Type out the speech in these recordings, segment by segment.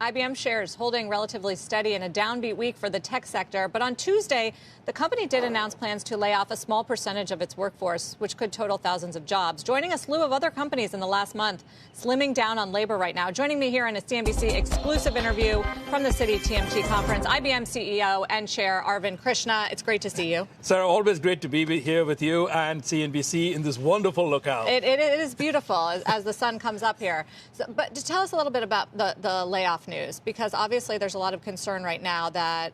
IBM shares holding relatively steady in a downbeat week for the tech sector. But on Tuesday, the company did announce plans to lay off a small percentage of its workforce, which could total thousands of jobs, joining a slew of other companies in the last month, slimming down on labor right now. Joining me here in a CNBC exclusive interview from the Citi TMT conference, IBM CEO and Chair Arvind Krishna. It's great to see you. Sarah, always great to be here with you and CNBC in this wonderful locale. It is beautiful as the sun comes up here. But to tell us a little bit about the layoff news, because obviously there's a lot of concern right now that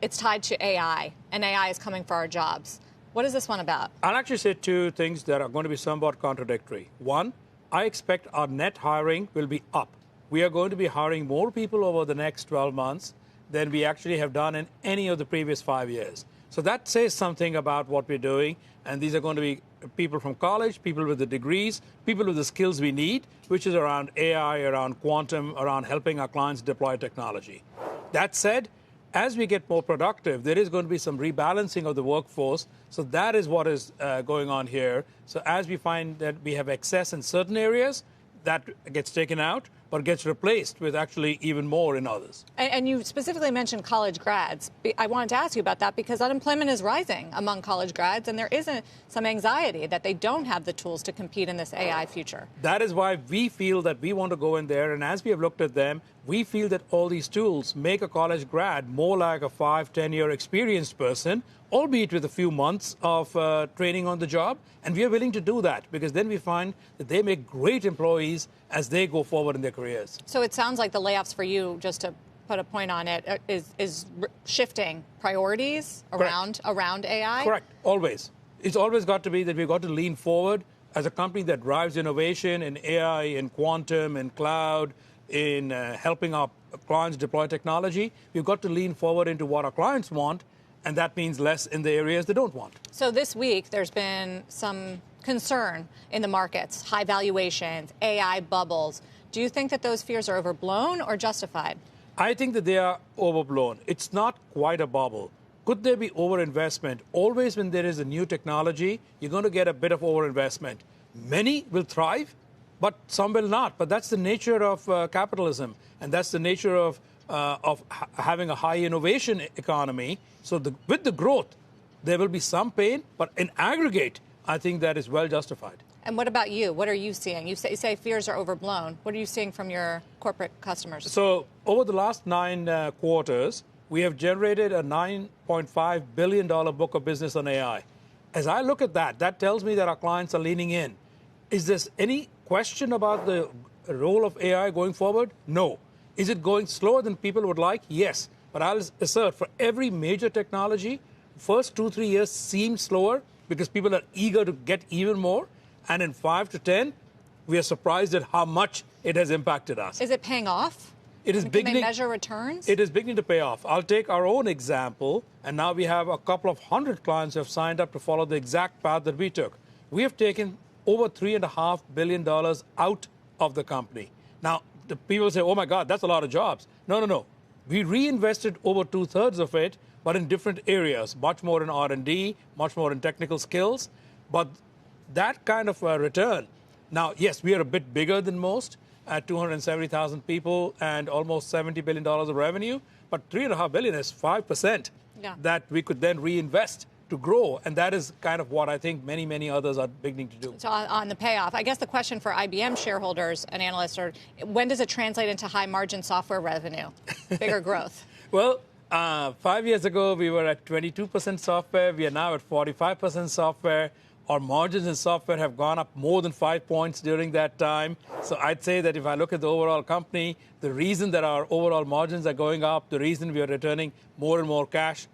it's tied to AI, and AI is coming for our jobs. What is this one about? I'll actually say two things that are going to be somewhat contradictory. One, I expect our net hiring will be up. We are going to be hiring more people over the next 12 months than we actually have done in any of the previous 5 years. So that says something about what we're doing, and these are going to be people from college, people with the degrees, people with the skills we need, which is around AI, around quantum, around helping our clients deploy technology. That said, as we get more productive, there is going to be some rebalancing of the workforce. So that is what is going on here. So as we find that we have excess in certain areas, that gets taken out, but gets replaced with actually even more in others. And you specifically mentioned college grads. I wanted to ask you about that because unemployment is rising among college grads, and there is some anxiety that they don't have the tools to compete in this AI future. That is why we feel that we want to go in there, and as we have looked at them, we feel that all these tools make a college grad more like a 5-10-year experienced person, albeit with a few months of training on the job. And we are willing to do that because then we find that they make great employees as they go forward in their careers. So it sounds like the layoffs for you, just to put a point on it, is shifting priorities around AI? Correct. Always. It's always got to be that we've got to lean forward as a company that drives innovation in AI, in quantum, in cloud, in helping our clients deploy technology. We've got to lean forward into what our clients want, and that means less in the areas they don't want. So this week, there's been some concern in the markets, high valuations, AI bubbles. Do you think that those fears are overblown or justified? I think that they are overblown. It's not quite a bubble. Could there be overinvestment? Always when there is a new technology, you're going to get a bit of overinvestment. Many will thrive, but some will not. But that's the nature of capitalism, and that's the nature of having a high innovation economy. So with the growth, there will be some pain, but in aggregate, I think that is well justified. And what about you? What are you seeing? You say fears are overblown. What are you seeing from your corporate customers? So over the last 9 quarters, we have generated a $9.5 billion book of business on AI. As I look at that, that tells me that our clients are leaning in. Is there any question about the role of AI going forward? No. Is it going slower than people would like? Yes. But I'll assert for every major technology, first 2-3 years seem slower because people are eager to get even more. And in 5 to 10, we are surprised at how much it has impacted us. Is it paying off? It is beginning. Can they measure returns? It is beginning to pay off. I'll take our own example. And now we have a couple of hundred clients who have signed up to follow the exact path that we took. We have taken over $3.5 billion out of the company. Now, the people say, oh, my God, that's a lot of jobs. No. We reinvested over 2/3 of it, but in different areas, much more in R&D, much more in technical skills. But that kind of return. Now, yes, we are a bit bigger than most at 270,000 people and almost $70 billion of revenue. But $3.5 billion is 5% that we could then reinvest to grow. And that is kind of what I think many, many others are beginning to do. So on the payoff, I guess the question for IBM shareholders and analysts are, when does it translate into high margin software revenue, bigger growth? Well, 5 years ago, we were at 22% software. We are now at 45% software. Our margins in software have gone up more than 5 points during that time. So I'd say that if I look at the overall company, the reason that our overall margins are going up, the reason we are returning more and more cash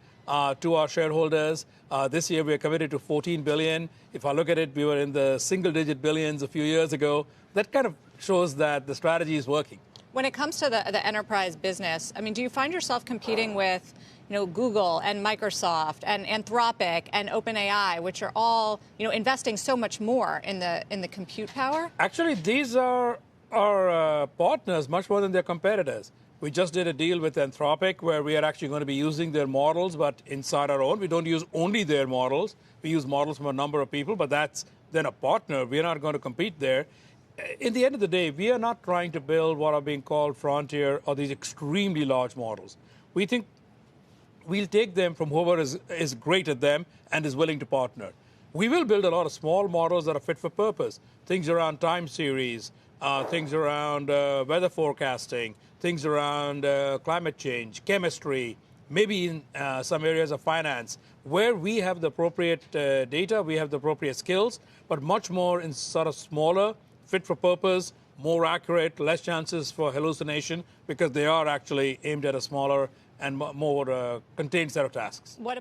to our shareholders. This year, we are committed to $14 billion. If I look at it, we were in the single-digit billions a few years ago. That kind of shows that the strategy is working. When it comes to the enterprise business, I mean, do you find yourself competing with, Google and Microsoft and Anthropic and OpenAI, which are all, investing so much more in the compute power? Actually, these are our partners much more than their competitors. We just did a deal with Anthropic where we are actually going to be using their models, but inside our own. We don't use only their models. We use models from a number of people, but that's then a partner. We're not going to compete there. in the end of the day, we are not trying to build what are being called frontier or these extremely large models. We think we'll take them from whoever is great at them and is willing to partner. We will build a lot of small models that are fit for purpose, things around time series, things around weather forecasting, things around climate change, chemistry, maybe in some areas of finance, where we have the appropriate data, we have the appropriate skills, but much more in sort of smaller, fit for purpose, more accurate, less chances for hallucination, because they are actually aimed at a smaller and more contained set of tasks. What about